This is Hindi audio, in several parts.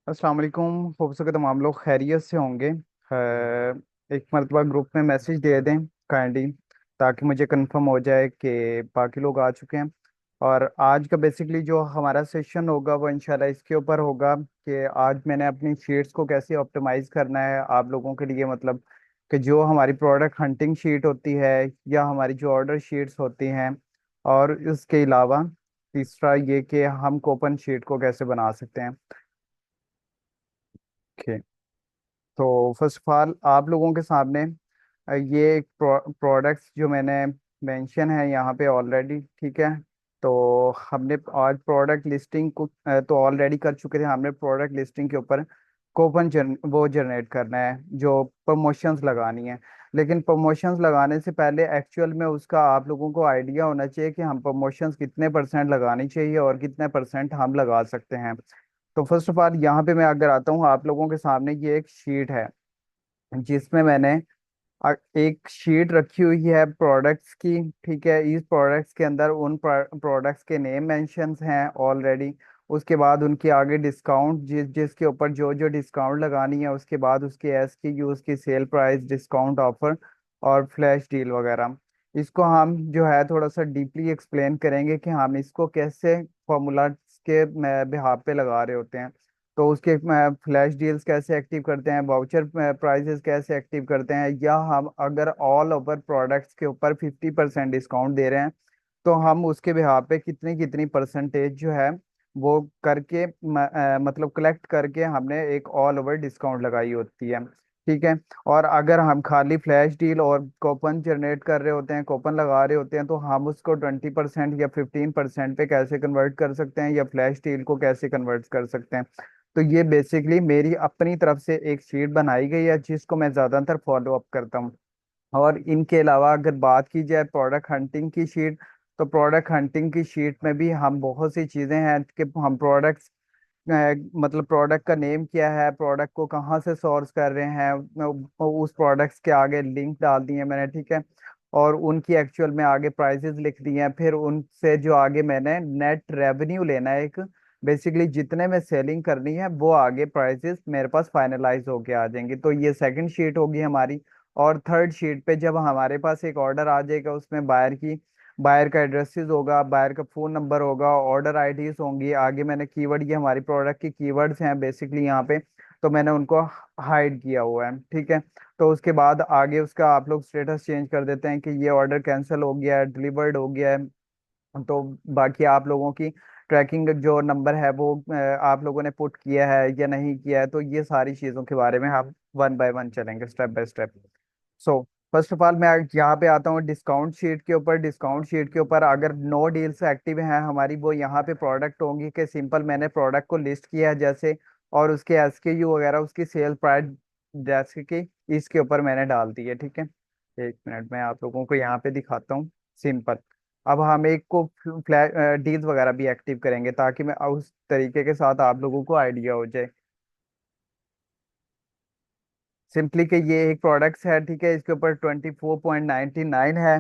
अस्सलाम वालेकुम। हो सके तमाम लोग खैरियत से होंगे। एक मरतबा ग्रुप में मैसेज दे दें काइंडली, ताकि मुझे कंफर्म हो जाए कि बाकी लोग आ चुके हैं। और आज का बेसिकली जो हमारा सेशन होगा वो इंशाल्लाह इसके ऊपर होगा कि आज मैंने अपनी शीट्स को कैसे ऑप्टिमाइज करना है आप लोगों के लिए। मतलब कि जो हमारी प्रोडक्ट हंटिंग शीट होती है या हमारी जो ऑर्डर शीट्स होती हैं, और इसके अलावा तीसरा ये कि हम कूपन शीट को कैसे बना सकते हैं। ओके। तो फर्स्ट ऑफ ऑल आप लोगों के सामने ये प्रोडक्ट्स जो मैंने मेंशन है यहाँ पे ऑलरेडी, ठीक है। तो हमने आज प्रोडक्ट लिस्टिंग को तो ऑलरेडी कर चुके थे। हमने प्रोडक्ट लिस्टिंग के ऊपर वो जनरेट करना है जो प्रमोशंस लगानी है। लेकिन प्रमोशंस लगाने से पहले एक्चुअल में उसका आप लोगों को आइडिया होना चाहिए कि हम प्रमोशंस कितने परसेंट लगानी चाहिए और कितने परसेंट हम लगा सकते हैं। तो फर्स्ट ऑफ ऑल यहाँ पे मैं अगर आता हूँ आप लोगों के सामने, ये एक शीट है जिसमें मैंने एक शीट रखी हुई है प्रोडक्ट्स की, ठीक है। इस प्रोडक्ट्स के अंदर उन प्रोडक्ट्स के नेम मेंशंस हैं ऑलरेडी। उसके बाद उनके आगे डिस्काउंट, जिसके ऊपर जो जो डिस्काउंट लगानी है, उसके बाद उसकी एस की यूज़ की सेल प्राइस, डिस्काउंट ऑफर और फ्लैश डील वगैरह। इसको हम जो है थोड़ा सा डीपली एक्सप्लेन करेंगे कि हम इसको कैसे फॉर्मूला के बिहाफ पे लगा रहे होते हैं। तो उसके फ्लैश डील्स कैसे एक्टिव करते हैं, वाउचर प्राइसेस कैसे एक्टिव करते हैं, या हम अगर ऑल ओवर प्रोडक्ट्स के ऊपर 50% डिस्काउंट दे रहे हैं तो हम उसके बिहार पे कितनी कितनी परसेंटेज जो है वो करके मतलब कलेक्ट करके हमने एक ऑल ओवर डिस्काउंट लगाई होती है, ठीक है। और अगर हम खाली फ्लैश डील और कूपन जनरेट कर रहे होते हैं, कूपन लगा रहे होते हैं, तो हम उसको 20% या 15% पे कैसे कन्वर्ट कर सकते हैं, या फ्लैश डील को कैसे कन्वर्ट कर सकते हैं। तो ये बेसिकली मेरी अपनी तरफ से एक शीट बनाई गई है जिसको मैं ज़्यादातर फॉलो अप करता हूँ। और इनके अलावा अगर बात की जाए प्रोडक्ट हंटिंग की शीट, तो प्रोडक्ट हंटिंग की शीट में भी हम बहुत सी चीज़ें हैं कि हम प्रोडक्ट्स मतलब प्रोडक्ट का नेम क्या है, प्रोडक्ट को कहाँ से सोर्स कर रहे हैं, उस प्रोडक्ट्स के आगे लिंक डाल दिए मैंने, ठीक है। और उनकी एक्चुअल में आगे प्राइसेस लिख दी हैं। फिर उनसे जो आगे मैंने नेट रेवेन्यू लेना है एक, बेसिकली जितने में सेलिंग करनी है वो आगे प्राइसेस मेरे पास फाइनलाइज होके आ जाएंगे। तो ये सेकंड शीट होगी हमारी। और थर्ड शीट पे जब हमारे पास एक ऑर्डर आ जाएगा, उसमें बायर का एड्रेसेस होगा, बायर का फ़ोन नंबर होगा, ऑर्डर आईडीज होंगी। आगे मैंने कीवर्ड, ये हमारी प्रोडक्ट की कीवर्ड्स हैं बेसिकली यहाँ पे, तो मैंने उनको हाइड किया हुआ है, ठीक है। तो उसके बाद आगे उसका आप लोग स्टेटस चेंज कर देते हैं कि ये ऑर्डर कैंसिल हो गया है, डिलीवर्ड हो गया है। तो बाकी आप लोगों की ट्रैकिंग जो नंबर है वो आप लोगों ने पुट किया है या नहीं किया है। तो ये सारी चीज़ों के बारे में हम वन बाय वन चलेंगे, step by step. So first of all मैं यहाँ पे आता हूँ डिस्काउंट शीट के ऊपर। डिस्काउंट शीट के ऊपर अगर नो डील्स एक्टिव हैं हमारी, वो यहाँ पे प्रोडक्ट होंगी कि सिंपल मैंने प्रोडक्ट को लिस्ट किया है जैसे, और उसके एसकेयू वगैरह, उसकी सेल प्राइस जैसे कि इसके ऊपर मैंने डाल दी है, ठीक है। एक मिनट में आप लोगों को यहाँ पे दिखाता हूँ सिंपल। अब हम एक को फ्लैश डील्स वगैरह भी एक्टिव करेंगे ताकि मैं उस तरीके के साथ आप लोगों को आइडिया हो जाए। सिंपली कि ये एक प्रोडक्ट्स है, ठीक है। इसके ऊपर 24.99 है।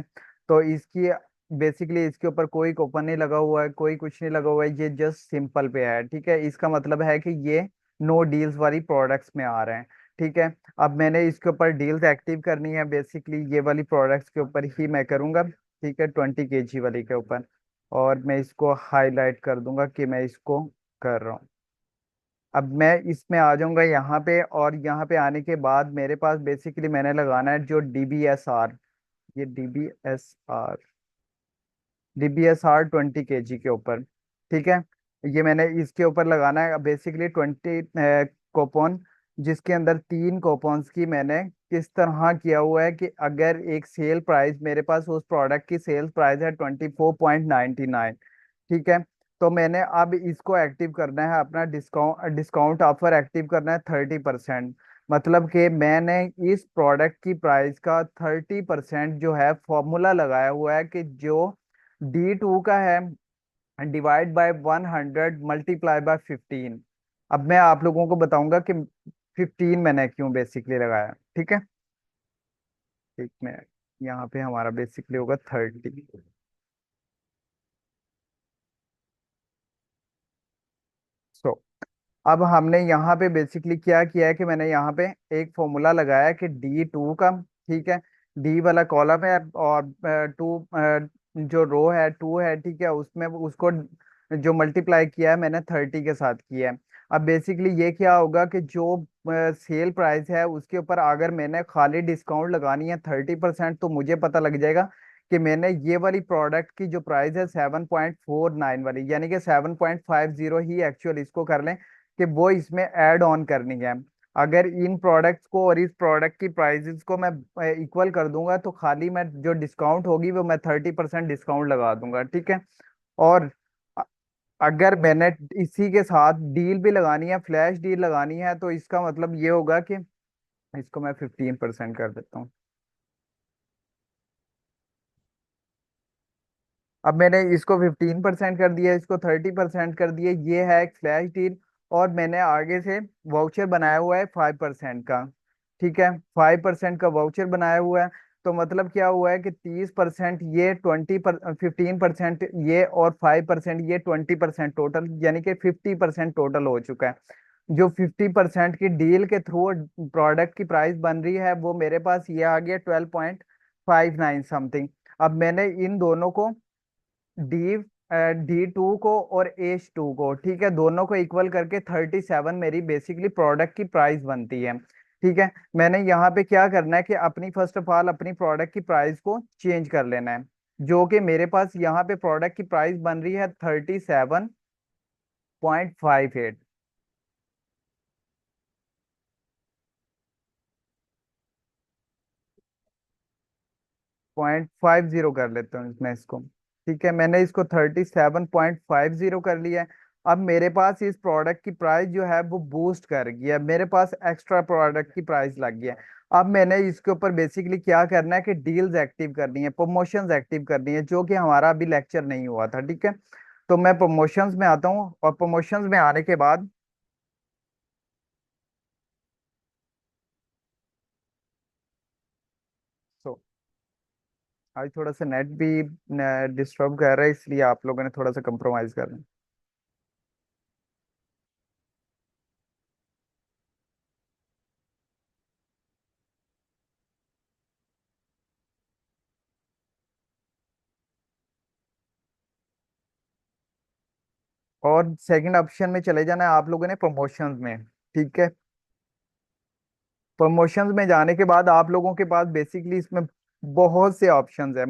तो इसकी बेसिकली इसके ऊपर कोई कूपन नहीं लगा हुआ है, कोई कुछ नहीं लगा हुआ है, ये जस्ट सिंपल पे है, ठीक है। इसका मतलब है कि ये नो डील्स वाली प्रोडक्ट्स में आ रहे हैं, ठीक है। अब मैंने इसके ऊपर डील्स एक्टिव करनी है, बेसिकली ये वाली प्रोडक्ट्स के ऊपर ही मैं करूंगा, ठीक है, 20 kg वाली के ऊपर। और मैं इसको हाईलाइट कर दूंगा कि मैं इसको कर रहा हूँ। अब मैं इसमें आ जाऊंगा यहाँ पे, और यहाँ पे आने के बाद मेरे पास बेसिकली मैंने लगाना है जो DBSR, ये DBSR 20 kg के ऊपर, ठीक है। ये मैंने इसके ऊपर लगाना है बेसिकली 20 कोपन, जिसके अंदर 3 कोपन्स की मैंने किस तरह किया हुआ है कि अगर एक सेल प्राइस मेरे पास, उस प्रोडक्ट की सेल प्राइस है 24.99, ठीक है। तो मैंने अब इसको एक्टिव करना है, अपना डिस्काउंट डिस्काउंट ऑफर एक्टिव करना है 30%। मतलब कि मैंने इस प्रोडक्ट की प्राइस का 30% जो है फॉर्मूला लगाया हुआ है कि जो D2 का है, डिवाइड बाय 100 मल्टीप्लाई बाय 15। अब मैं आप लोगों को बताऊंगा कि 15 मैंने क्यों बेसिकली लगाया, ठीक है। एक मिनट, यहाँ पे हमारा बेसिकली होगा 30। सो अब हमने यहाँ पे बेसिकली क्या किया है कि मैंने यहाँ पे एक फॉर्मूला लगाया है कि D2 का, ठीक है, डी वाला कॉलम है और टू जो रो है टू है, ठीक है, उसमें उसको जो मल्टीप्लाई किया है मैंने 30 के साथ किया है। अब बेसिकली ये क्या होगा कि जो सेल प्राइस है उसके ऊपर अगर मैंने खाली डिस्काउंट लगानी है 30%, तो मुझे पता लग जाएगा कि मैंने ये वाली प्रोडक्ट की जो प्राइस है 7.49 वाली, यानी कि 7.50 ही एक्चुअल इसको कर लें कि वो इसमें ऐड ऑन करनी है। अगर इन प्रोडक्ट्स को और इस प्रोडक्ट की प्राइसेस को मैं इक्वल कर दूंगा तो खाली मैं जो डिस्काउंट होगी वो मैं 30% डिस्काउंट लगा दूंगा, ठीक है। और अ- अगर मैंने इसी के साथ डील भी लगानी है, फ्लैश डील लगानी है, तो इसका मतलब ये होगा कि इसको मैं 15% कर देता हूँ। अब मैंने इसको 15% कर दिया, इसको 30% कर दिया, ये है एक फ्लैश डील। और मैंने आगे से वाउचर बनाया हुआ है 5% का, ठीक है, 5% का वाउचर बनाया हुआ है। तो मतलब क्या हुआ है कि 30% ये 15% ये और 5% ये 20% टोटल, यानी कि 50% टोटल हो चुका है। जो 50% की डील के थ्रू प्रोडक्ट की प्राइस बन रही है वो मेरे पास ये आ गया 12.59 समथिंग। अब मैंने इन दोनों को डी D2 को और H2 को, ठीक है, दोनों को इक्वल करके 37 मेरी बेसिकली प्रोडक्ट की प्राइस बनती है, ठीक है। मैंने यहाँ पे क्या करना है कि अपनी फर्स्ट ऑफ ऑल अपनी प्रोडक्ट की प्राइस को चेंज कर लेना है, जो कि मेरे पास यहाँ पे प्रोडक्ट की प्राइस बन रही है 37.58। 0.50 कर लेते हैं इसमें इसको, ठीक है, मैंने इसको 37.50 कर लिया है। अब मेरे पास इस प्रोडक्ट की प्राइस जो है वो बूस्ट कर गई है, मेरे पास एक्स्ट्रा प्रोडक्ट की प्राइस लग गई है। अब मैंने इसके ऊपर बेसिकली क्या करना है कि डील्स एक्टिव करनी है, प्रमोशंस एक्टिव करनी है, जो कि हमारा अभी लेक्चर नहीं हुआ था, ठीक है। तो मैं प्रमोशंस में आता हूँ और प्रमोशंस में आने के बाद सो आज थोड़ा सा नेट भी डिस्टर्ब कर रहा है, इसलिए आप लोगों ने थोड़ा सा कंप्रोमाइज करना है। और सेकंड ऑप्शन में चले जाना है आप लोगों ने प्रमोशंस में, ठीक है। प्रमोशंस में जाने के बाद आप लोगों के पास बेसिकली इसमें बहुत से ऑप्शंस हैं,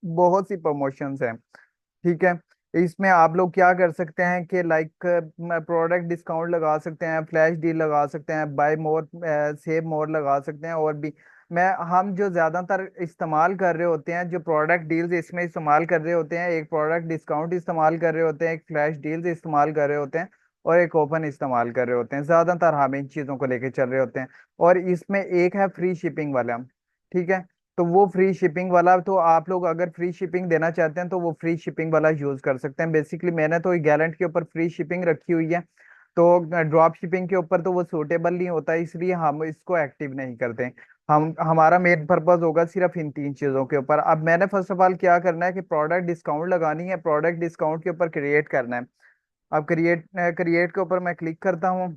बहुत सी प्रमोशंस हैं, ठीक है। इसमें आप लोग क्या कर सकते हैं कि लाइक प्रोडक्ट डिस्काउंट लगा सकते हैं, फ्लैश डील लगा सकते हैं, बाय मोर सेव मोर लगा सकते हैं, और भी मैं हम जो ज्यादातर इस्तेमाल कर रहे होते हैं, जो प्रोडक्ट डील्स इसमें इस्तेमाल कर रहे होते हैं, एक प्रोडक्ट डिस्काउंट इस्तेमाल कर रहे होते हैं, एक फ्लैश डील्स इस्तेमाल कर रहे होते हैं, और एक ओपन इस्तेमाल कर रहे होते हैं, ज्यादातर हम इन चीजों को लेके चल रहे होते हैं। और इसमें एक है फ्री शिपिंग वाला, ठीक है। तो वो फ्री शिपिंग वाला, तो आप लोग अगर फ्री शिपिंग देना चाहते हैं तो वो फ्री शिपिंग वाला यूज कर सकते हैं। बेसिकली मैंने तो गैलेंट के ऊपर फ्री शिपिंग रखी हुई है, तो ड्रॉप शिपिंग के ऊपर तो वो सूटेबल नहीं होता, इसलिए हम इसको एक्टिव नहीं करते। हम हमारा मेन पर्पज होगा सिर्फ इन तीन चीजों के ऊपर। अब मैंने फर्स्ट ऑफ ऑल क्या करना है कि प्रोडक्ट डिस्काउंट लगानी है, प्रोडक्ट डिस्काउंट के ऊपर क्रिएट करना है। अब क्रिएट क्रिएट के ऊपर मैं क्लिक करता हूँ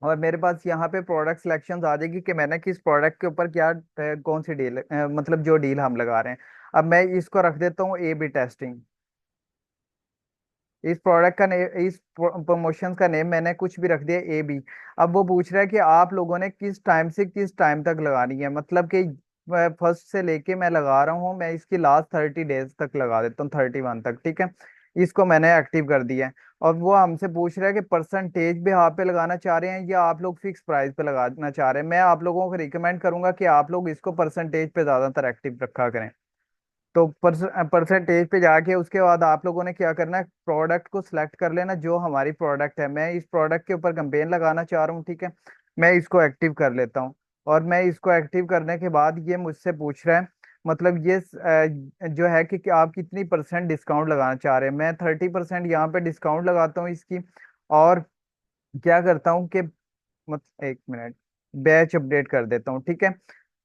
और मेरे पास यहाँ पे प्रोडक्ट सिलेक्शंस आ जाएगी कि मैंने किस प्रोडक्ट के ऊपर क्या कौन सी डील मतलब जो डील हम लगा रहे हैं। अब मैं इसको रख देता हूँ A B टेस्टिंग। इस प्रोडक्ट का नेम, इस प्रमोशन का नेम मैंने कुछ भी रख दिया AB। अब वो पूछ रहा है कि आप लोगों ने किस टाइम से किस टाइम तक लगानी है, मतलब कि फर्स्ट से लेके मैं लगा रहा हूँ, मैं इसकी लास्ट 30 डेज तक लगा देता हूँ, 31 तक, ठीक है। इसको मैंने एक्टिव कर दिया है। और वो हमसे पूछ रहा है कि परसेंटेज भी आप पे लगाना चाह रहे हैं या आप लोग फिक्स प्राइस पे लगाना चाह रहे हैं। मैं आप लोगों को रिकमेंड करूंगा कि आप लोग इसको परसेंटेज पे ज्यादातर एक्टिव रखा करें। तो परसेंटेज पे जाके उसके बाद आप लोगों ने क्या करना है, प्रोडक्ट को सिलेक्ट कर लेना जो हमारी प्रोडक्ट है। मैं इस प्रोडक्ट के ऊपर कैंपेन लगाना चाह रहा हूँ, ठीक है। मैं इसको एक्टिव कर लेता हूँ। और मैं इसको एक्टिव करने के बाद ये मुझसे पूछ रहा है, मतलब ये जो है कि आप कितनी परसेंट डिस्काउंट लगाना चाह रहे हैं। मैं 30% यहाँ पे डिस्काउंट लगाता हूँ इसकी। और क्या करता हूँ कि मत एक मिनट बैच अपडेट कर देता हूँ, ठीक है।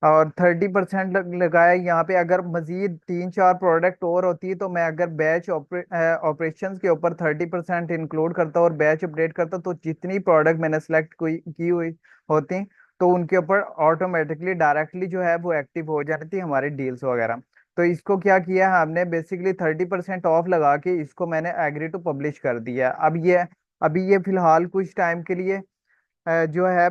और 30% लगाया यहाँ पे। अगर मजीद 3-4 प्रोडक्ट और होती है तो मैं अगर बैच ऑपरेशंस के ऊपर 30% इंक्लूड करता और बैच अपडेट करता, तो जितनी प्रोडक्ट मैंने सेलेक्ट की हुई होती तो उनके ऊपर ऑटोमेटिकली डायरेक्टली जो है वो एक्टिव हो जाती थी हमारी डील्स वगैरह। तो इसको क्या किया है हमने, बेसिकली 30% ऑफ लगा के इसको मैंने एग्री टू पब्लिश कर दिया। अभी ये फिलहाल कुछ टाइम के लिए जो है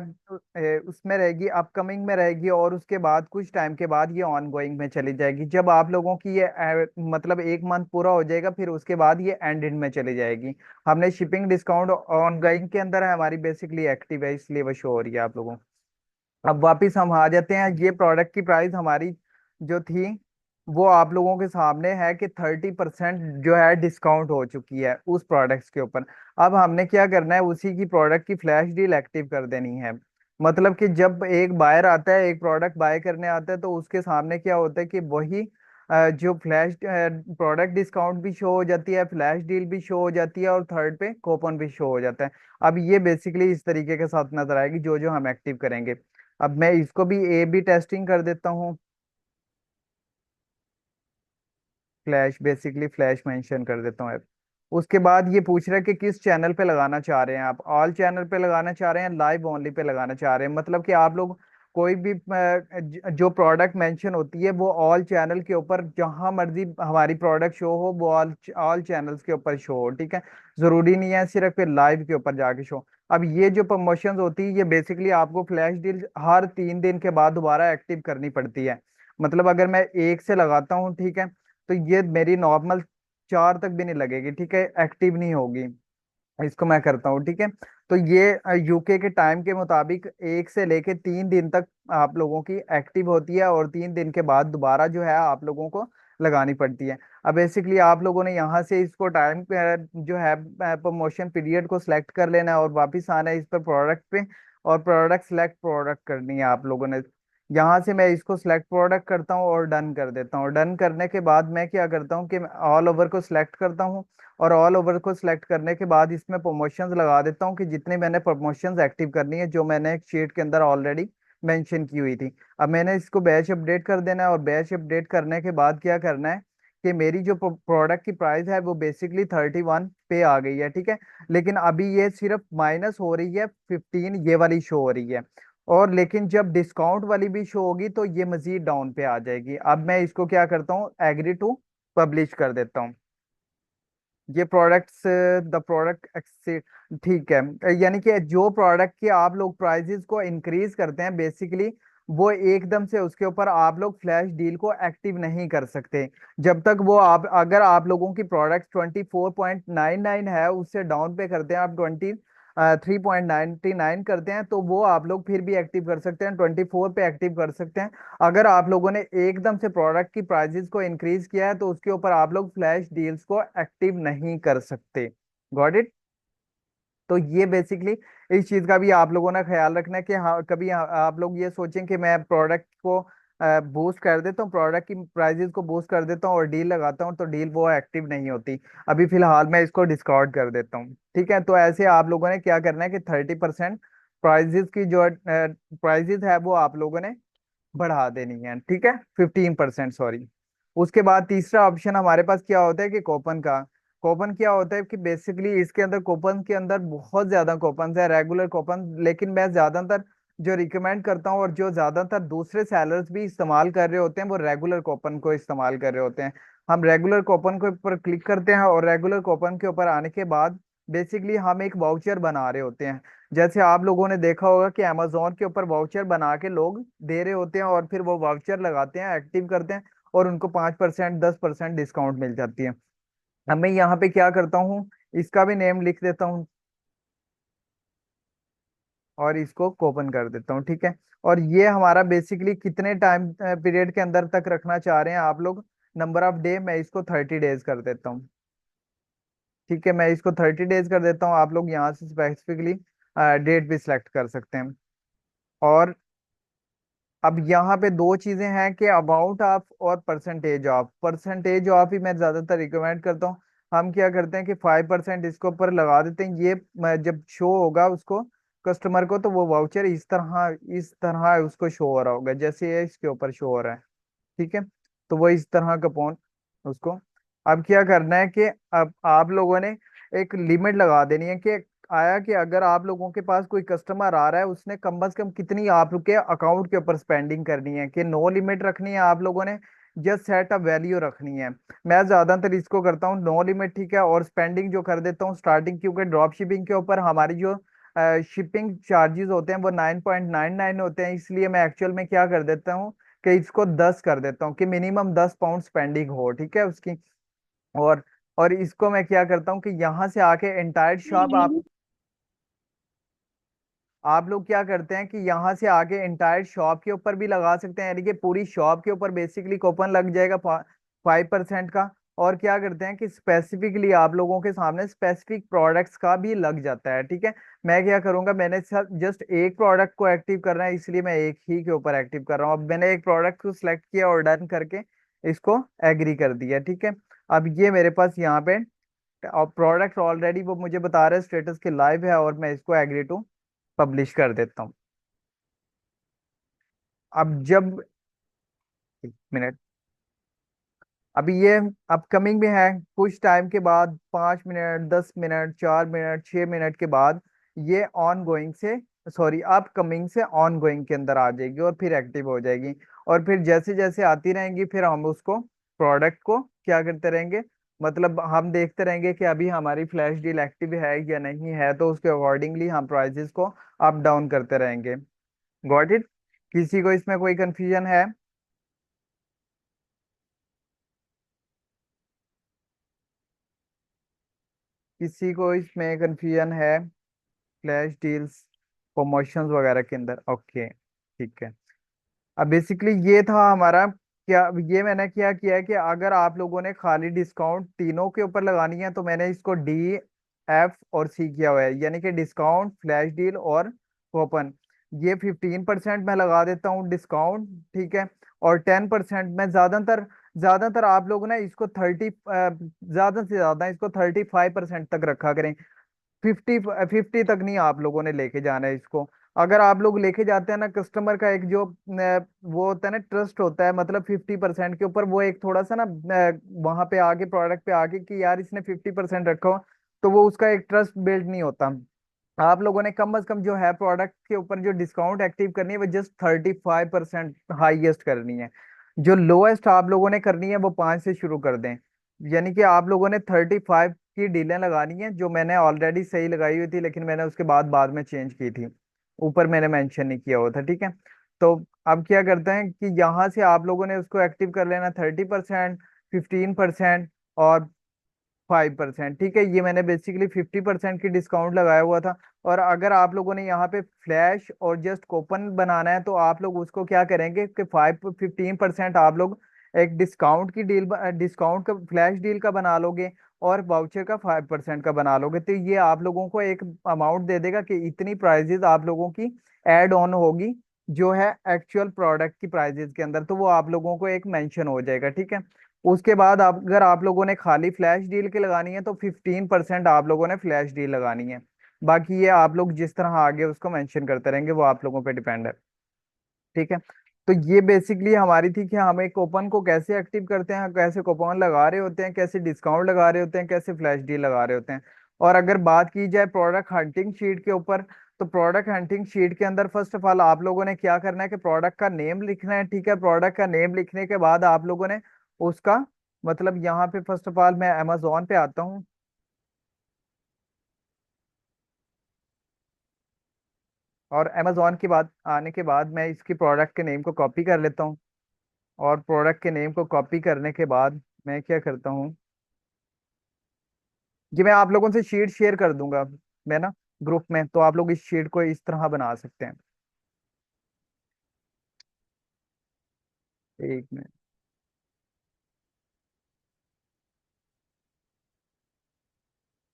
उसमें रहेगी, अपकमिंग में रहेगी, और उसके बाद कुछ टाइम के बाद ये ऑन गोइंग में चली जाएगी। जब आप लोगों की ये मतलब 1 मंथ पूरा हो जाएगा, फिर उसके बाद ये एंड इन में चली जाएगी। हमने शिपिंग डिस्काउंट ऑन गोइंग के अंदर है हमारी, बेसिकली एक्टिव है, इसलिए वो शो हो रही है आप लोगों को। अब वापिस हम आ जाते हैं, ये प्रोडक्ट की प्राइस हमारी जो थी वो आप लोगों के सामने है कि 30% जो है डिस्काउंट हो चुकी है उस प्रोडक्ट्स के ऊपर। अब हमने क्या करना है, उसी की प्रोडक्ट की फ्लैश डील एक्टिव कर देनी है। मतलब कि जब एक बायर आता है, एक प्रोडक्ट बाय करने आता है, तो उसके सामने क्या होता है कि वही जो फ्लैश प्रोडक्ट डिस्काउंट भी शो हो जाती है, फ्लैश डील भी शो हो जाती है, और थर्ड पे कूपन भी शो हो जाता है। अब ये बेसिकली इस तरीके के साथ नजर आएगी जो जो हम एक्टिव करेंगे। अब मैं इसको भी ए बी टेस्टिंग कर देता हूँ। फ्लैश, बेसिकली फ्लैश मेंशन कर देता हूँ। उसके बाद ये पूछ रहा है कि किस चैनल पे लगाना चाह रहे हैं आप, ऑल चैनल पे लगाना चाह रहे हैं, लाइव ओनली पे लगाना चाह रहे हैं। मतलब कि आप लोग कोई भी जो प्रोडक्ट मेंशन होती है वो ऑल चैनल के ऊपर, जहां मर्जी हमारी प्रोडक्ट शो हो वो ऑल ऑल चैनल्स के ऊपर शो हो, ठीक है। जरूरी नहीं है सिर्फ लाइव के ऊपर जाके शो। अब ये जो प्रमोशंस होती है ये बेसिकली आपको फ्लैश डील हर 3 दिन के बाद दोबारा एक्टिव करनी पड़ती है। मतलब अगर मैं एक से लगाता हूँ, ठीक है, तो ये मेरी नॉर्मल 4 तक भी नहीं लगेगी, ठीक है, एक्टिव नहीं होगी। इसको मैं करता हूँ, ठीक है। तो ये यूके के टाइम के मुताबिक 1 से लेके 3 दिन तक आप लोगों की एक्टिव होती है, और 3 दिन के बाद दोबारा जो है आप लोगों को लगानी पड़ती है। अब बेसिकली आप लोगों ने यहाँ से इसको टाइम जो है प्रमोशन पीरियड को सिलेक्ट कर लेना है, और वापस आना है इस पर प्रोडक्ट पे, और प्रोडक्ट सिलेक्ट प्रोडक्ट करनी है आप लोगों ने। यहाँ से मैं इसको सिलेक्ट प्रोडक्ट करता हूँ और डन कर देता हूँ। डन करने के बाद मैं क्या करता हूँ कि ऑल ओवर को सिलेक्ट करता हूँ, और ऑल ओवर को सिलेक्ट करने के बाद इसमें प्रमोशंस लगा देता हूँ कि जितने मैंने प्रमोशंस एक्टिव करनी है, जो मैंने एक शीट के अंदर ऑलरेडी मेंशन की हुई थी। अब मैंने इसको बैच अपडेट कर देना है, और बैच अपडेट करने के बाद क्या करना है कि मेरी जो प्रोडक्ट की प्राइस है वो बेसिकली 31 पे आ गई है, ठीक है। लेकिन अभी ये सिर्फ माइनस हो रही है 15, ये वाली शो हो रही है। और लेकिन जब डिस्काउंट वाली भी शो होगी तो ये मजीद डाउन पे आ जाएगी। अब मैं इसको क्या करता हूँ, एग्री टू पब्लिश कर देता हूँ। ये प्रोडक्ट्स, द प्रोडक्ट, ठीक है। यानी कि जो प्रोडक्ट की आप लोग प्राइजेस को इंक्रीज करते हैं, बेसिकली वो एकदम से उसके ऊपर आप लोग फ्लैश डील को एक्टिव नहीं कर सकते। जब तक वो आप, अगर आप लोगों की प्रोडक्ट 24.99 है, उससे डाउन पे करते हैं आप 3.99 करते हैं, तो वो आप लोग फिर भी एक्टिव कर सकते हैं, 24 पे एक्टिव कर सकते हैं। अगर आप लोगों ने एकदम से प्रोडक्ट की प्राइसेस को इंक्रीज किया है तो उसके ऊपर आप लोग फ्लैश डील्स को एक्टिव नहीं कर सकते। Got it. तो ये बेसिकली इस चीज का भी आप लोगों ने ख्याल रखना है कि हाँ, कभी आप लोग ये सोचें कि मैं प्रोडक्ट को बूस्ट कर देता हूँ, प्रोडक्ट की प्राइसेस को बूस्ट कर देता हूँ और डील लगाता हूँ, तो डील वो एक्टिव नहीं होती। अभी फिलहाल मैं इसको डिस्कार्ड कर देता हूँ, ठीक है। तो ऐसे आप लोगों ने क्या करना है कि 30% प्राइजेस की जो प्राइजेस है वो आप लोगों ने बढ़ा देनी है, ठीक है, 15%, सॉरी। उसके बाद तीसरा ऑप्शन हमारे पास क्या होता है कि कूपन का। कूपन क्या होता है कि बेसिकली इसके अंदर, कूपन के अंदर बहुत ज्यादा कूपन है, रेगुलर कूपन, लेकिन मैं ज्यादातर जो रिकमेंड करता हूँ और जो ज्यादातर दूसरे सेलर्स भी इस्तेमाल कर रहे होते हैं वो रेगुलर कूपन को इस्तेमाल कर रहे होते हैं। हम रेगुलर कूपन के ऊपर क्लिक करते हैं, और रेगुलर कूपन के ऊपर आने के बाद बेसिकली हम एक वाउचर बना रहे होते हैं। जैसे आप लोगों ने देखा होगा कि अमेजोन के ऊपर वाउचर बना के लोग दे रहे होते हैं, और फिर वो वाउचर लगाते हैं, एक्टिव करते हैं, और उनको 5%, 10% डिस्काउंट मिल जाती है। अब मैं यहाँ पे क्या करता हूँ, इसका भी नेम लिख देता हूँ, और इसको कोपन कर देता हूँ, ठीक है। और ये हमारा बेसिकली कितने टाइम पीरियड के अंदर तक रखना चाह रहे हैं आप लोग, नंबर ऑफ डे, मैं इसको 30 डेज कर देता हूँ, ठीक है। मैं इसको 30 डेज कर देता हूँ। आप लोग यहाँ से स्पेसिफिकली डेट भी सिलेक्ट कर सकते हैं। और अब यहाँ पे दो चीजें हैं कि अमाउंट ऑफ और परसेंटेज ऑफ। परसेंटेज ऑफ ही मैं ज्यादातर रिकमेंड करता हूँ। हम क्या करते हैं कि 5% इसके ऊपर लगा देते हैं, ये जब शो होगा उसको कस्टमर को, तो वो वाउचर इस तरह उसको शो हो रहा होगा, जैसे ये इसके ऊपर शो हो रहा है। ठीक है, तो वो इस तरह का फोन उसको। अब क्या करना है कि अब आप लोगों ने एक लिमिट लगा देनी है कि आया कि अगर आप लोगों के पास कोई कस्टमर आ रहा है, उसने कम से कम कितनी आप लोग के अकाउंट के ऊपर स्पेंडिंग करनी है, कि नो लिमिट रखनी है आप लोगों ने, जस्ट सेट अ वैल्यू रखनी है। मैं ज्यादातर इसको करता हूँ नो लिमिट, ठीक है, और स्पेंडिंग जो कर देता हूँ स्टार्टिंग, क्योंकि ड्रॉप शिपिंग के ऊपर हमारी जो शिपिंग चार्जेस होते हैं वो 9.99 होते हैं, इसलिए मैं एक्चुअल में क्या कर देता हूँ कि इसको 10 कर देता हूँ, कि मिनिमम 10 पाउंड स्पेंडिंग हो, ठीक है उसकी। और और इसको मैं क्या करता हूँ कि यहाँ से आके एंटायर शॉप आप लोग क्या करते हैं कि यहाँ से आगे इंटायर शॉप के ऊपर भी लगा सकते हैं, यानी कि पूरी शॉप के ऊपर बेसिकली कूपन लग जाएगा 5% का। और क्या करते हैं कि स्पेसिफिकली आप लोगों के सामने स्पेसिफिक प्रोडक्ट्स का भी लग जाता है, ठीक है। मैं क्या करूंगा, मैंने जस्ट एक प्रोडक्ट को एक्टिव करना है, इसलिए मैं एक ही के ऊपर एक्टिव कर रहा हूँ। अब मैंने एक प्रोडक्ट को सिलेक्ट किया और डन करके इसको एग्री कर दिया, ठीक है। अब ये मेरे पास यहाँ पे और प्रोडक्ट ऑलरेडी वो मुझे बता रहे स्टेटस के लाइव है, और मैं इसको एग्री टू पब्लिश कर देता हूँ। अब जब, एक मिनट, अभी ये अपकमिंग में है, कुछ टाइम के बाद 5 मिनट, 10 मिनट, 4 मिनट, 6 मिनट के बाद ये ऑन गोइंग से, सॉरी, अपकमिंग से ऑन गोइंग के अंदर आ जाएगी और फिर एक्टिव हो जाएगी। और फिर जैसे जैसे आती रहेंगी, फिर हम उसको प्रोडक्ट को क्या करते रहेंगे, मतलब हम देखते रहेंगे कि अभी हमारी फ्लैश डील एक्टिव है या नहीं है, तो उसके अकॉर्डिंगली हम प्राइजेस को अप डाउन करते रहेंगे। Got it? किसी को इसमें कोई कंफ्यूजन है? किसी को इसमें कंफ्यूजन है फ्लैश डील्स प्रमोशंस वगैरह के अंदर? ओके, ठीक है। अब बेसिकली ये था हमारा क्या, ये मैंने क्या किया है कि अगर आप लोगों ने खाली डिस्काउंट तीनों के ऊपर लगानी है, तो मैंने इसको D, F और C किया हुआ है, यानी कि डिस्काउंट, फ्लैश डील और कूपन। ये 15% मैं लगा देता हूँ डिस्काउंट, ठीक है। और 10% मैं ज्यादातर ज्यादातर आप लोग ना इसको ज्यादा से ज्यादा इसको 35% तक रखा करें। 50 तक नहीं आप लोगों ने लेके जाना है इसको। अगर आप लोग लेके जाते हैं ना, कस्टमर का एक जो वो होता है ना, ट्रस्ट होता है, मतलब 50% के ऊपर वो एक थोड़ा सा ना वहां पे आके प्रोडक्ट पे आके कि यार इसने 50% रखा हो, तो वो उसका एक ट्रस्ट बिल्ड नहीं होता। आप लोगों ने कम से कम जो है प्रोडक्ट के ऊपर जो डिस्काउंट एक्टिव करनी है वो जस्ट 35% हाईएस्ट करनी है। जो लोएस्ट आप लोगों ने करनी है वो 5 से शुरू कर दें। यानी कि आप लोगों ने 35 की डीलें लगानी है, जो मैंने ऑलरेडी सही लगाई हुई थी, लेकिन मैंने उसके बाद में चेंज की थी, ऊपर मैंने मेंशन नहीं किया हुआ था, ठीक है। तो अब क्या करते हैं कि यहाँ से आप लोगों ने उसको एक्टिव कर लेना 30%, 15% और 5%, ठीक है। ये मैंने बेसिकली 50% की डिस्काउंट लगाया हुआ था। और अगर आप लोगों ने यहाँ पे फ्लैश और जस्ट कूपन बनाना है, तो आप लोग उसको क्या करेंगे कि 15% आप लोग एक डिस्काउंट की डील, डिस्काउंट का फ्लैश डील का बना लोगे, और वाउचर का 5% का बना लोगे, तो ये आप लोगों को एक अमाउंट दे देगा कि इतनी प्राइजेस आप लोगों की एड ऑन होगी, जो है एक्चुअल प्रोडक्ट की प्राइजेस के अंदर, तो वो आप लोगों को एक मेंशन हो जाएगा, ठीक है। उसके बाद अगर आप लोगों ने खाली फ्लैश डील की लगानी है, तो 15% आप लोगों ने फ्लैश डील लगानी है। बाकी ये आप लोग जिस तरह आगे उसको मेंशन करते रहेंगे, वो आप लोगों पे डिपेंड है, ठीक है। तो ये बेसिकली हमारी थी कि हम एक कूपन को कैसे एक्टिव करते हैं, कैसे कूपन लगा रहे होते हैं, कैसे डिस्काउंट लगा रहे होते हैं, कैसे फ्लैश डील लगा रहे होते हैं। और अगर बात की जाए प्रोडक्ट हंटिंग शीट के ऊपर, तो प्रोडक्ट हंटिंग शीट के अंदर फर्स्ट ऑफ ऑल आप लोगों ने क्या करना है कि प्रोडक्ट का नेम लिखना है, ठीक है। प्रोडक्ट का नेम लिखने के बाद आप लोगों ने उसका मतलब यहाँ पे फर्स्ट ऑफ ऑल मैं अमेजोन पे आता हूँ, और अमेजोन के बाद आने के बाद मैं इसकी प्रोडक्ट के नेम को कॉपी कर लेता हूँ। और प्रोडक्ट के नेम को कॉपी करने के बाद मैं क्या करता हूँ, कि मैं आप लोगों से शीट शेयर कर दूंगा, मैं ना ग्रुप में, तो आप लोग इस शीट को इस तरह बना सकते हैं। एक मिनट।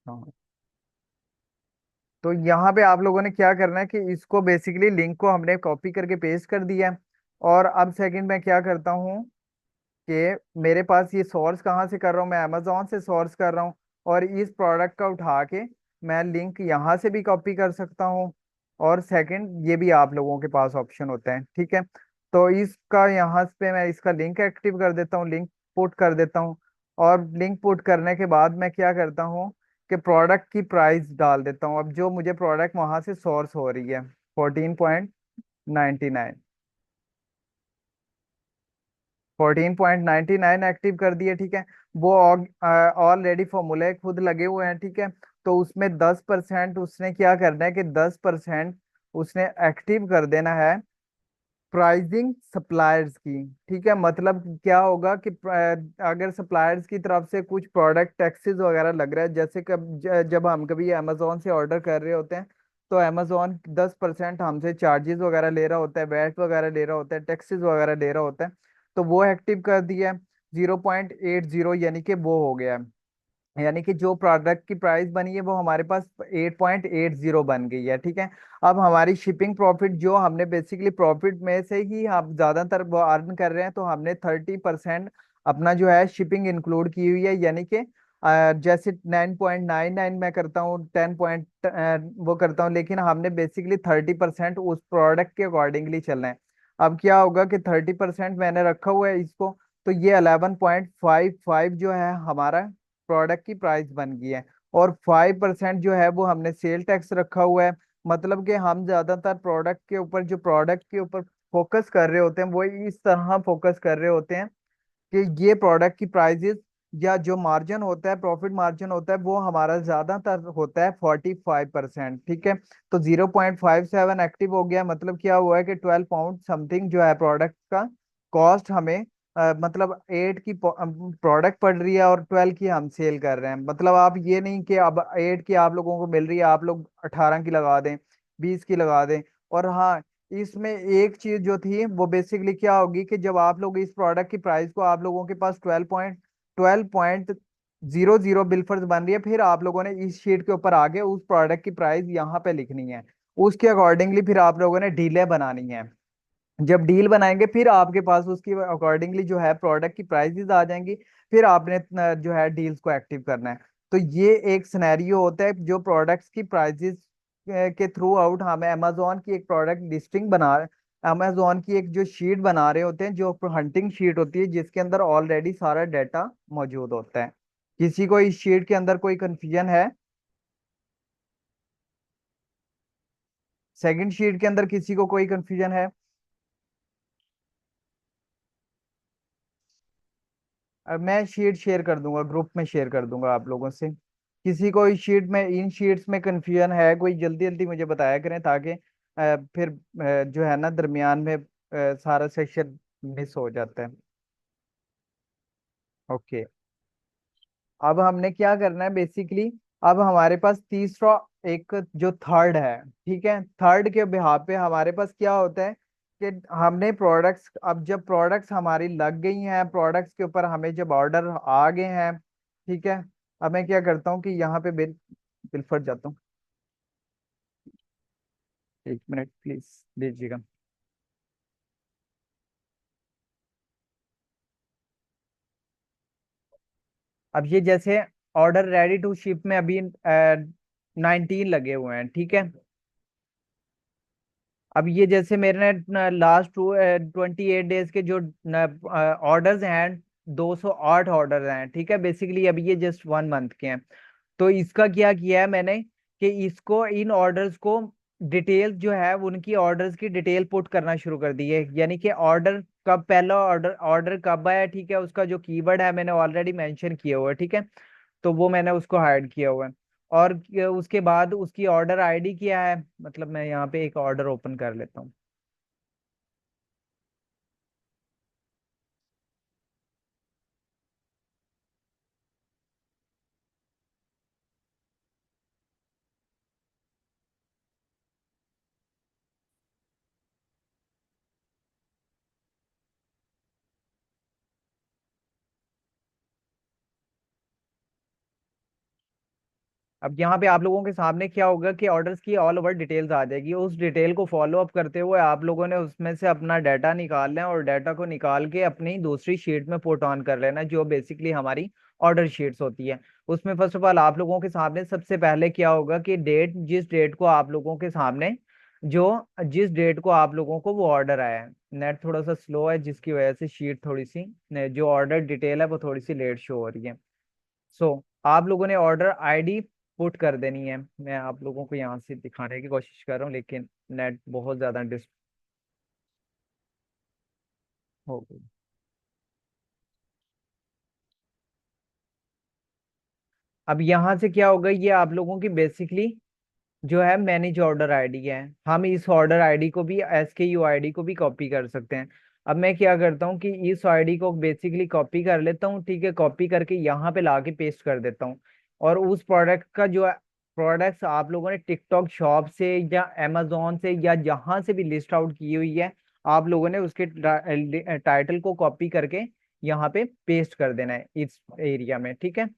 हाँ, तो यहाँ पे आप लोगों ने क्या करना है कि इसको बेसिकली लिंक को हमने कॉपी करके पेस्ट कर दिया है। और अब सेकंड मैं क्या करता हूँ कि मेरे पास ये सोर्स कहाँ से कर रहा हूँ, मैं अमेजोन से सोर्स कर रहा हूँ, और इस प्रोडक्ट का उठा के मैं लिंक यहाँ से भी कॉपी कर सकता हूँ, और सेकंड ये भी आप लोगों के पास ऑप्शन होता है, ठीक है। तो इसका यहाँ पे मैं इसका लिंक एक्टिव कर देता हूँ, लिंक पुट कर देता हूँ। और लिंक पुट करने के बाद मैं क्या करता हूँ कि प्रोडक्ट की प्राइस डाल देता हूँ। अब जो मुझे प्रोडक्ट वहां से सोर्स हो रही है 14.99, 14.99 एक्टिव कर दिए, ठीक है। वो ऑलरेडी फॉर्मूले खुद लगे हुए हैं, ठीक है। तो उसमें 10% उसने क्या करना है कि 10% उसने एक्टिव कर देना है प्राइसिंग सप्लायर्स की, ठीक है। मतलब क्या होगा कि अगर सप्लायर्स की तरफ से कुछ प्रोडक्ट टैक्सेस वगैरह लग रहा है, जैसे जब हम कभी अमेजोन से ऑर्डर कर रहे होते हैं, तो अमेजोन 10% हमसे चार्जेस वगैरह ले रहा होता है, वैट वगैरह ले रहा होता है, टैक्सेस वगैरह ले रहा होता है। तो वो एक्टिव कर दिया है 0.80, यानी कि वो हो गया है। यानी कि जो प्रोडक्ट की प्राइस बनी है वो हमारे पास 8.80 बन गई है, ठीक है। अब हमारी शिपिंग प्रॉफिट जो हमने बेसिकली प्रॉफिट में से ही हम ज्यादातर वो अर्न कर रहे हैं, तो हमने 30% अपना जो है शिपिंग इंक्लूड की हुई है। यानी कि जैसे 9.99 मैं करता हूँ, 10 पॉइंट वो करता हूँ, लेकिन हमने बेसिकली 30% उस प्रोडक्ट के अकॉर्डिंगली चलना है। अब क्या होगा कि 30% मैंने रखा हुआ है इसको, तो ये 11.55 जो है हमारा प्रोडक्ट की प्राइस बन गई है। और 5% जो है वो हमने सेल टैक्स रखा हुआ है। मतलब कि हम ज्यादातर प्रोडक्ट के ऊपर फोकस कर रहे होते हैं, वो इस तरह फोकस कर रहे होते हैं कि ये प्रोडक्ट की प्राइसेस या जो मार्जिन होता है, प्रॉफिट मार्जिन होता है, वो हमारा ज्यादातर होता है 45%, ठीक है। तो 0.57 एक्टिव हो गया, मतलब क्या हुआ है कि 12 पाउंड समथिंग जो है प्रोडक्ट का कॉस्ट हमें मतलब 8 की प्रोडक्ट पड़ रही है और 12 की हम सेल कर रहे हैं। मतलब आप ये नहीं कि अब 8 की आप लोगों को मिल रही है, आप लोग 18 की लगा दें, 20 की लगा दें। और हाँ, इसमें एक चीज जो थी वो बेसिकली क्या होगी कि जब आप लोग इस प्रोडक्ट की प्राइस को, आप लोगों के पास 12.00 बिलफर्स बन रही है, फिर आप लोगों ने इस शीट के ऊपर आगे उस प्रोडक्ट की प्राइस यहाँ पे लिखनी है। उसके अकॉर्डिंगली फिर आप लोगों ने डीले बनानी है। जब डील बनाएंगे फिर आपके पास उसकी अकॉर्डिंगली जो है प्रोडक्ट की प्राइसेस आ जाएंगी। फिर आपने जो है डील्स को एक्टिव करना है। तो ये एक सिनेरियो होता है जो प्रोडक्ट्स की प्राइसेस के थ्रू आउट हमें अमेजोन की एक प्रोडक्ट लिस्टिंग बना, अमेजोन की एक जो शीट बना रहे होते हैं, जो हंटिंग शीट होती है जिसके अंदर ऑलरेडी सारा डाटा मौजूद होता है। किसी को इस शीट के अंदर कोई कंफ्यूजन है? सेकंड शीट के अंदर किसी को कोई कंफ्यूजन है? मैं शीट शेयर कर दूंगा, ग्रुप में शेयर कर दूंगा आप लोगों से। किसी को इस शीट में, इन शीट्स में कंफ्यूजन है कोई, जल्दी जल्दी मुझे बताया करें, ताकि फिर जो है ना दरमियान में सारा सेशन मिस हो जाता है। ओके। अब हमने क्या करना है बेसिकली, अब हमारे पास तीसरा एक जो थर्ड है, ठीक है। थर्ड के बिहाफ पे हमारे पास क्या होता है कि हमने प्रोडक्ट्स, अब जब प्रोडक्ट्स हमारी लग गई हैं, प्रोडक्ट्स के ऊपर हमें जब ऑर्डर आ गए हैं, ठीक है। अब मैं क्या करता हूँ कि यहाँ पे बिल बिल फट जाता हूँ। 1 मिनट प्लीज दीजिएगा। अब ये जैसे ऑर्डर रेडी टू शिप में अभी 19 लगे हुए हैं, ठीक है। अब ये जैसे मेरे ने लास्ट 28 डेज के जो ऑर्डर्स हैं, 208 ऑर्डर हैं, ठीक है। बेसिकली अभी ये जस्ट 1 मंथ के हैं। तो इसका क्या किया है मैंने कि इसको, इन ऑर्डर्स को डिटेल्स जो है उनकी ऑर्डर्स की डिटेल पुट करना शुरू कर दी है। यानी कि ऑर्डर कब, पहला ऑर्डर ऑर्डर कब आया, ठीक है, उसका जो कीवर्ड है मैंने ऑलरेडी मेंशन किया हुआ है, ठीक है। तो वो मैंने उसको हाइड किया हुआ है। और उसके बाद उसकी ऑर्डर आईडी क्या है, मतलब मैं यहाँ पे एक ऑर्डर ओपन कर लेता हूँ। अब यहाँ पे आप लोगों के सामने क्या होगा कि ऑर्डर्स की ऑल ओवर डिटेल्स आ जाएगी। उस डिटेल को फॉलो अप करते हुए आप लोगों ने उसमें से अपना डाटा निकालना है, और डाटा को निकाल के अपनी दूसरी शीट में पुट ऑन कर लेना है, जो बेसिकली हमारी ऑर्डर शीट्स होती है। उसमें फर्स्ट ऑफ ऑल आप लोगों के सामने सबसे पहले क्या होगा कि डेट, जिस डेट को आप लोगों के सामने जो जिस डेट को आप लोगों को वो ऑर्डर आया है। नेट थोड़ा सा स्लो है जिसकी वजह से शीट थोड़ी सी जो ऑर्डर डिटेल है वो थोड़ी सी लेट शो हो रही है। सो आप लोगों ने ऑर्डर आईडी पुट कर देनी है। मैं आप लोगों को यहाँ से दिखाने की कोशिश कर रहा हूँ लेकिन नेट बहुत ज्यादा डिस हो गई। अब यहाँ से क्या होगा, ये आप लोगों की बेसिकली जो है मैनेज ऑर्डर आईडी है। हम इस ऑर्डर आईडी को भी, SKU आईडी को भी कॉपी कर सकते हैं। अब मैं क्या करता हूँ कि इस आईडी को बेसिकली कॉपी कर लेता हूँ, ठीक है, कॉपी करके यहाँ पे लाके पेस्ट कर देता हूँ। और उस प्रोडक्ट का जो प्रोडक्ट्स आप लोगों ने टिकटॉक शॉप से या अमेजोन से या जहां से भी लिस्ट आउट की हुई है, आप लोगों ने उसके टाइटल को कॉपी करके यहाँ पे पेस्ट कर देना है इस एरिया में, ठीक है।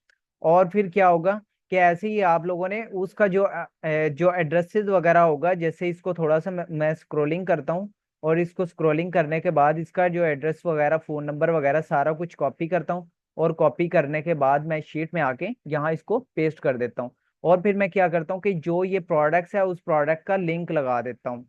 और फिर क्या होगा कि ऐसे ही आप लोगों ने उसका जो एड्रेसेस वगैरह होगा, जैसे इसको थोड़ा सा मैं स्क्रॉलिंग करता हूँ, और इसको स्क्रॉलिंग करने के बाद इसका जो एड्रेस वगैरह, फोन नंबर वगैरह सारा कुछ कॉपी करता हूँ। और कॉपी करने के बाद मैं शीट में आके यहाँ इसको पेस्ट कर देता हूँ। और फिर मैं क्या करता हूँ कि जो ये प्रोडक्ट्स है उस प्रोडक्ट का लिंक लगा देता हूँ,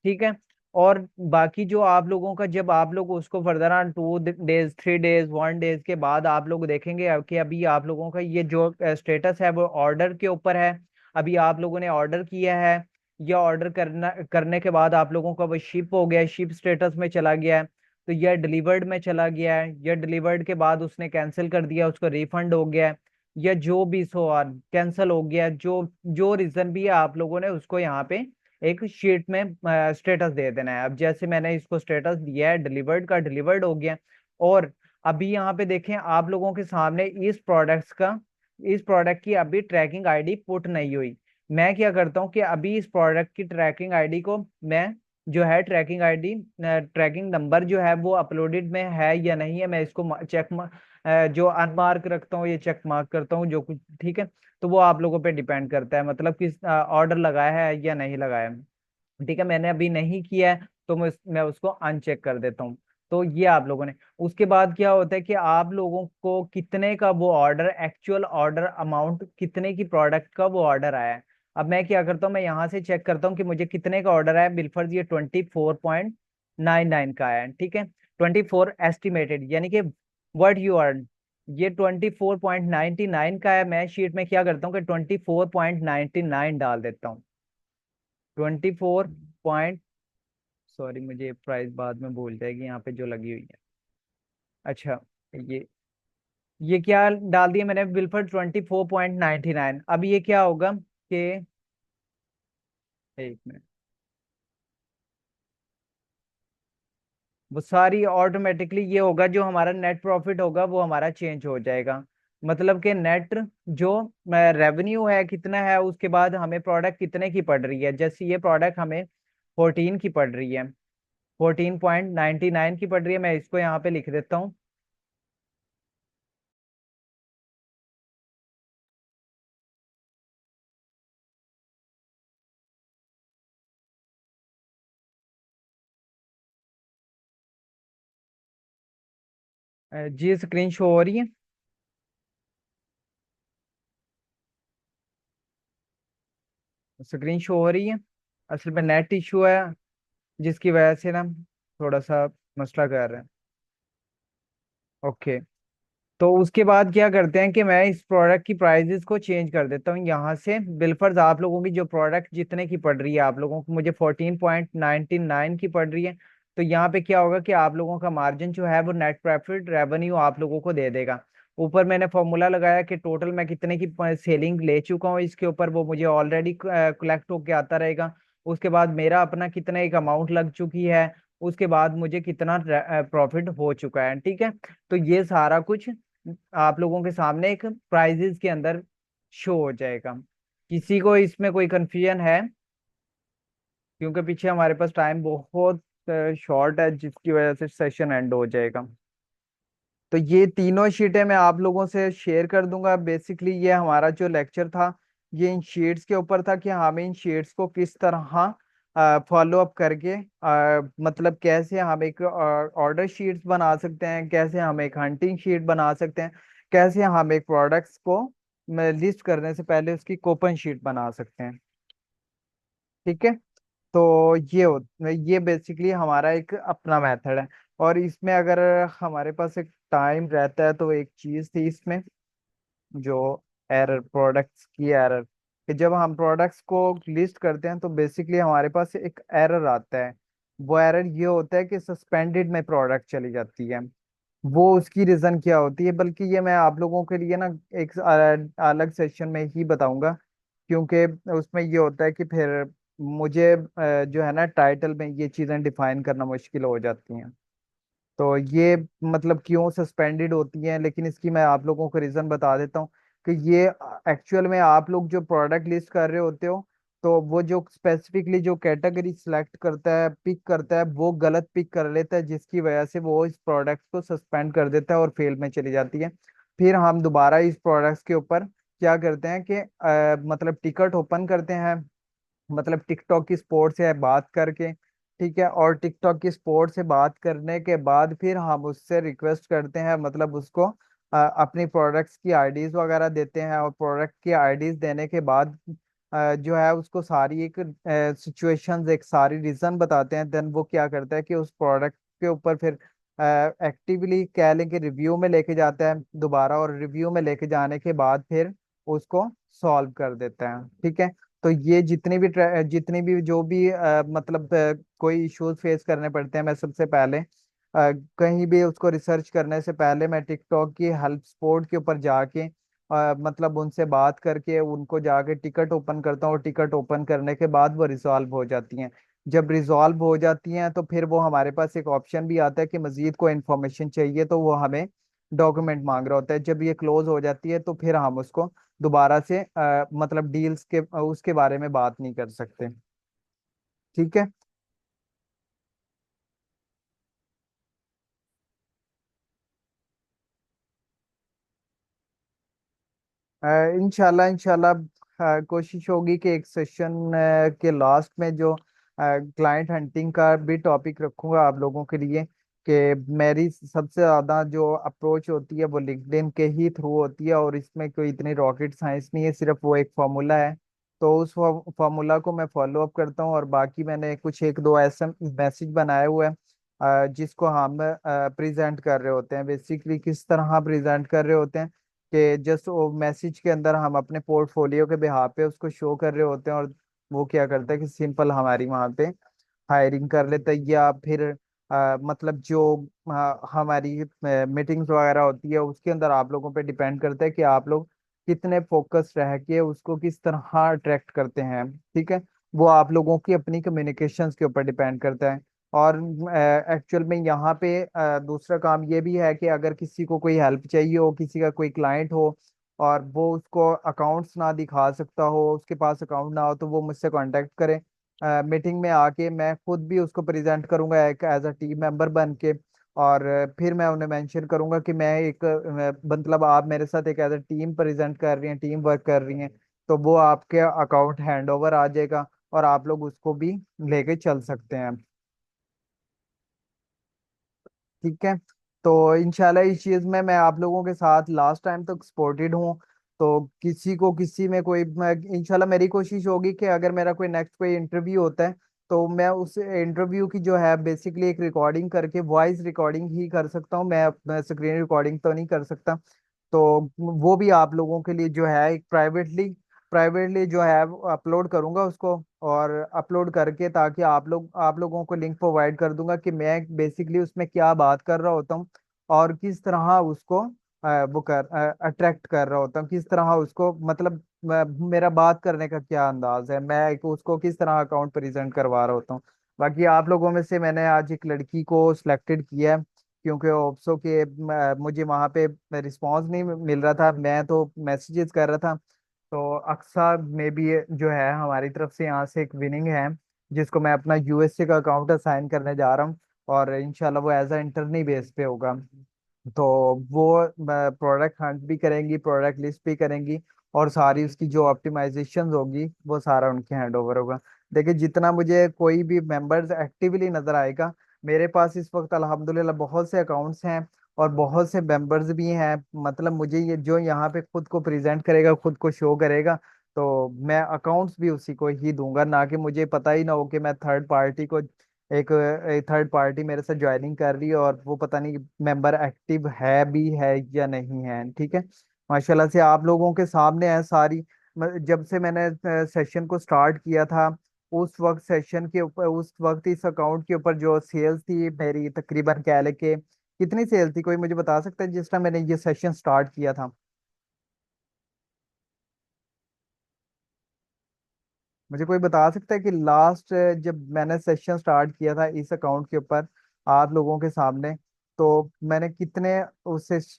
ठीक है। और बाकी जो आप लोगों का, जब आप लोग उसको further on 2 days, 3 days, 1 days के बाद आप लोग देखेंगे कि अभी आप लोगों का ये जो स्टेटस है वो ऑर्डर के ऊपर है। अभी आप लोगों ने ऑर्डर किया है, या ऑर्डर करने के बाद आप लोगों का वो शिप हो गया, शिप स्टेटस में चला गया है, तो यह डिलीवर्ड में चला गया है, या डिलीवर्ड के बाद उसने कैंसिल कर दिया, उसका रिफंड हो गया है, या जो भी सो कैंसिल हो गया, जो जो रीजन भी है आप लोगों ने उसको यहाँ पे एक शीट में स्टेटस दे देना है। अब जैसे मैंने इसको स्टेटस दिया है डिलीवर्ड का, डिलीवर्ड हो गया। और अभी यहाँ पे देखें आप लोगों के सामने इस प्रोडक्ट की अभी ट्रैकिंग आईडी पुट नहीं हुई। मैं क्या करता हूँ कि अभी इस प्रोडक्ट की ट्रैकिंग आईडी को मैं, जो है ट्रैकिंग आईडी, ट्रैकिंग नंबर जो है वो अपलोडेड में है या नहीं है, मैं इसको चेक, जो अनमार्क रखता हूँ ये चेक मार्क करता हूँ जो कुछ, ठीक है। तो वो आप लोगों पे डिपेंड करता है, मतलब किस ऑर्डर लगाया है या नहीं लगाया है, ठीक है। मैंने अभी नहीं किया है तो मैं उसको अनचेक कर देता हूँ। तो ये आप लोगों ने, उसके बाद क्या होता है कि आप लोगों को कितने का वो ऑर्डर, एक्चुअल ऑर्डर अमाउंट कितने की प्रोडक्ट का वो ऑर्डर आया है। अब मैं क्या करता हूँ, मैं यहाँ से चेक करता हूँ कि मुझे कितने का ऑर्डर आया। बिलफर्ज ये 24.99 का आया है, ठीक है। 24 एस्टिमेटेड, यानी कि व्हाट यू अर्न, ये 24.99 का है। मैं शीट में क्या करता हूँ कि 24.99 डाल देता हूँ। 24 पॉइंट, सॉरी मुझे प्राइस बाद में भूल जाएगी यहाँ पे जो लगी हुई है। अच्छा, ये ये क्या डाल दिया मैंने, बिलफर 24.99। अब ये क्या होगा कि, एक मिनट, वो सारी ऑटोमेटिकली ये होगा, जो हमारा नेट प्रॉफिट होगा वो हमारा चेंज हो जाएगा। मतलब कि नेट जो रेवेन्यू है कितना है, उसके बाद हमें प्रोडक्ट कितने की पड़ रही है। जैसे ये प्रोडक्ट हमें 14 की पड़ रही है, 14.99 की पड़ रही है, मैं इसको यहाँ पे लिख देता हूँ। जी स्क्रीन शो हो रही है, स्क्रीन शो हो रही है। असल में नेट इशू है जिसकी वजह से ना थोड़ा सा मसला कर रहे हैं। ओके, तो उसके बाद क्या करते हैं कि मैं इस प्रोडक्ट की प्राइजेस को चेंज कर देता हूँ यहाँ से। बिलफर्ज आप लोगों की जो प्रोडक्ट जितने की पड़ रही है, आप लोगों को मुझे 14.99 की पड़ रही है। तो यहाँ पे क्या होगा कि आप लोगों का मार्जिन जो है वो नेट प्रॉफिट रेवेन्यू आप लोगों को दे देगा। ऊपर मैंने फॉर्मूला लगाया कि टोटल मैं कितने की सेलिंग ले चुका हूँ इसके ऊपर, वो मुझे ऑलरेडी कलेक्ट होके आता रहेगा। उसके बाद मेरा अपना कितना एक अमाउंट लग चुकी है, उसके बाद मुझे कितना प्रॉफिट हो चुका है, ठीक है। तो ये सारा कुछ आप लोगों के सामने एक प्राइजेस के अंदर शो हो जाएगा। किसी को इसमें कोई कंफ्यूजन है? क्योंकि पीछे हमारे पास टाइम बहुत शॉर्ट है जिसकी वजह से सेशन एंड हो जाएगा। तो ये तीनों शीटें मैं आप लोगों से शेयर कर दूंगा। बेसिकली ये हमारा जो लेक्चर था ये इन शीट्स के ऊपर था कि हमें इन शीट्स को किस तरह फॉलो अप करके, मतलब कैसे हम एक ऑर्डर शीट्स बना सकते हैं, कैसे हम एक हंटिंग शीट बना सकते हैं, कैसे हम एक प्रोडक्ट्स को लिस्ट करने से पहले उसकी कूपन शीट बना सकते हैं, ठीक है। तो ये बेसिकली हमारा एक अपना मेथड है। और इसमें अगर हमारे पास एक टाइम रहता है तो एक चीज थी इसमें, जो एरर, प्रोडक्ट्स की एरर, कि जब हम प्रोडक्ट्स को लिस्ट करते हैं तो बेसिकली हमारे पास एक एरर आता है। वो एरर ये होता है कि सस्पेंडेड में प्रोडक्ट चली जाती है। वो उसकी रीजन क्या होती है, बल्कि ये मैं आप लोगों के लिए ना एक अलग सेशन में ही बताऊंगा, क्योंकि उसमें ये होता है कि फिर मुझे जो है ना टाइटल में ये चीजें डिफाइन करना मुश्किल हो जाती हैं। तो ये मतलब क्यों सस्पेंडेड होती हैं, लेकिन इसकी मैं आप लोगों को रीजन बता देता हूँ कि ये एक्चुअल में आप लोग जो प्रोडक्ट लिस्ट कर रहे होते हो, तो वो जो स्पेसिफिकली जो कैटेगरी सिलेक्ट करता है, पिक करता है, वो गलत पिक कर लेता है, जिसकी वजह से वो इस प्रोडक्ट को सस्पेंड कर देता है और फेल में चली जाती है। फिर हम दोबारा इस प्रोडक्ट्स के ऊपर क्या करते हैं कि मतलब टिकट ओपन करते हैं, मतलब टिकटॉक की स्पोर्ट से बात करके, ठीक है, और टिकटॉक की स्पोर्ट से बात करने के बाद फिर हम उससे रिक्वेस्ट करते हैं, मतलब उसको अपनी प्रोडक्ट्स की आईडीज वगैरह देते हैं, और प्रोडक्ट की आईडीज देने के बाद जो है उसको सारी एक सिचुएशंस, एक सारी रीजन बताते हैं। देन वो क्या करता है कि उस प्रोडक्ट के ऊपर फिर एक्टिवली कह लें कि रिव्यू में लेके जाता है दोबारा, और रिव्यू में लेके जाने के बाद फिर उसको सॉल्व कर देता है। ठीक है। तो ये जितनी भी जो भी मतलब कोई इश्यूज फेस करने पड़ते हैं, मैं सबसे पहले कहीं भी उसको रिसर्च करने से पहले मैं टिकटॉक की हेल्प स्पोर्ट के ऊपर जाके मतलब उनसे बात करके उनको जाके टिकट ओपन करता हूँ, और टिकट ओपन करने के बाद वो रिजॉल्व हो जाती हैं। जब रिजॉल्व हो जाती हैं तो फिर वो हमारे पास एक ऑप्शन भी आता है कि मजीद कोई इन्फॉर्मेशन चाहिए, तो वो हमें डॉक्यूमेंट मांग रहा होता है। जब ये क्लोज हो जाती है तो फिर हम उसको दोबारा से मतलब डील्स के उसके बारे में बात नहीं कर सकते। ठीक है। इंशाल्लाह इंशाल्लाह कोशिश होगी कि एक सेशन के लास्ट में जो क्लाइंट हंटिंग का भी टॉपिक रखूंगा आप लोगों के लिए, कि मेरी सबसे ज़्यादा जो अप्रोच होती है वो लिंक्डइन के ही थ्रू होती है, और इसमें कोई इतनी रॉकेट साइंस नहीं है, सिर्फ वो एक फार्मूला है। तो उस फार्मूला को मैं फॉलो अप करता हूँ, और बाकी मैंने कुछ एक दो ऐसे मैसेज बनाए हुए हैं जिसको हम प्रेजेंट कर रहे होते हैं। बेसिकली किस तरह प्रेजेंट कर रहे होते हैं कि जस्ट वो मैसेज के अंदर हम अपने पोर्टफोलियो के बिहाफ पे उसको शो कर रहे होते हैं, और वो क्या करता है कि सिंपल हमारी वहाँ पे हायरिंग कर लेता है, या फिर मतलब जो हमारी मीटिंग्स वगैरह होती है उसके अंदर आप लोगों पे डिपेंड करता है कि आप लोग कितने फोकस रह के उसको किस तरह अट्रैक्ट करते हैं। ठीक है। वो आप लोगों की अपनी कम्युनिकेशंस के ऊपर डिपेंड करता है। और एक्चुअल में यहाँ पे दूसरा काम ये भी है कि अगर किसी को कोई हेल्प चाहिए हो, किसी का कोई क्लाइंट हो और वो उसको अकाउंट्स ना दिखा सकता हो, उसके पास अकाउंट ना हो, तो वो मुझसे कांटेक्ट करे। मीटिंग में आके मैं खुद भी उसको प्रेजेंट करूंगा एक एज अ टीम मेंबर बन के, और फिर मैं उन्हें मेंशन करूंगा कि मैं एक मतलब आप मेरे साथ एक एज अ टीम प्रेजेंट कर रही हैं, टीम वर्क कर रही हैं, तो वो आपके अकाउंट हैंड ओवर आ जाएगा, और आप लोग उसको भी लेके चल सकते हैं। ठीक है। तो इंशाल्लाह इस चीज में मैं आप लोगों के साथ लास्ट टाइम तक सपोर्टेड हूँ। तो किसी को किसी में कोई इंशाल्लाह मेरी कोशिश होगी कि अगर मेरा कोई नेक्स्ट कोई इंटरव्यू होता है, तो मैं उस इंटरव्यू की जो है बेसिकली एक रिकॉर्डिंग करके वॉइस रिकॉर्डिंग ही कर सकता हूँ, मैं स्क्रीन रिकॉर्डिंग तो नहीं कर सकता। तो वो भी आप लोगों के लिए जो है एक प्राइवेटली जो है अपलोड करूंगा उसको, और अपलोड करके ताकि आप लोगों को लिंक प्रोवाइड कर दूंगा कि मैं बेसिकली उसमें क्या बात कर रहा होता हूँ, और किस तरह उसको वो कर अट्रैक्ट कर रहा होता हूँ, किस तरह उसको मतलब मेरा बात करने का क्या अंदाज है, मैं उसको किस तरह अकाउंट प्रेजेंट करवा रहा होता हूँ। बाकी आप लोगों में से मैंने आज एक लड़की को सिलेक्टेड किया है, क्योंकि ओप्सो के मुझे वहाँ पे रिस्पांस नहीं मिल रहा था, मैं तो मैसेजेस कर रहा था। तो अक्सा में भी जो है हमारी तरफ से यहाँ से एक विनिंग है, जिसको मैं अपना यूएसए का अकाउंट असाइन करने जा रहा हूँ, और इंशाल्लाह वो एज अ इंटरनी बेस पे होगा। तो वो प्रोडक्ट हंट भी करेंगी, प्रोडक्ट लिस्ट भी करेंगी, और सारी उसकी जो ऑप्टिमाइजेशन होगी वो सारा उनके हैंड ओवर होगा। देखिए जितना मुझे कोई भी मेंबर्स एक्टिवली नजर आएगा, मेरे पास इस वक्त अल्हम्दुलिल्लाह बहुत से अकाउंट्स हैं और बहुत से मेंबर्स भी हैं। मतलब मुझे ये जो यहाँ पे खुद को प्रेजेंट करेगा, खुद को शो करेगा, तो मैं अकाउंट्स भी उसी को ही दूंगा, ना कि मुझे पता ही ना हो कि मैं थर्ड पार्टी को, एक थर्ड पार्टी मेरे साथ ज्वाइनिंग कर रही है और वो पता नहीं मेंबर एक्टिव है भी है या नहीं है। ठीक है। माशाल्लाह से आप लोगों के सामने है सारी। जब से मैंने सेशन को स्टार्ट किया था, उस वक्त सेशन के ऊपर, उस वक्त इस अकाउंट के ऊपर जो सेल्स थी मेरी, तकरीबन कह ले के कितनी सेल थी, कोई मुझे बता सकता है जिस टाइम मैंने ये सेशन स्टार्ट किया था? मुझे कोई बता सकता है कि लास्ट जब मैंने सेशन स्टार्ट किया था इस अकाउंट के ऊपर आप लोगों के सामने, तो मैंने कितने उससे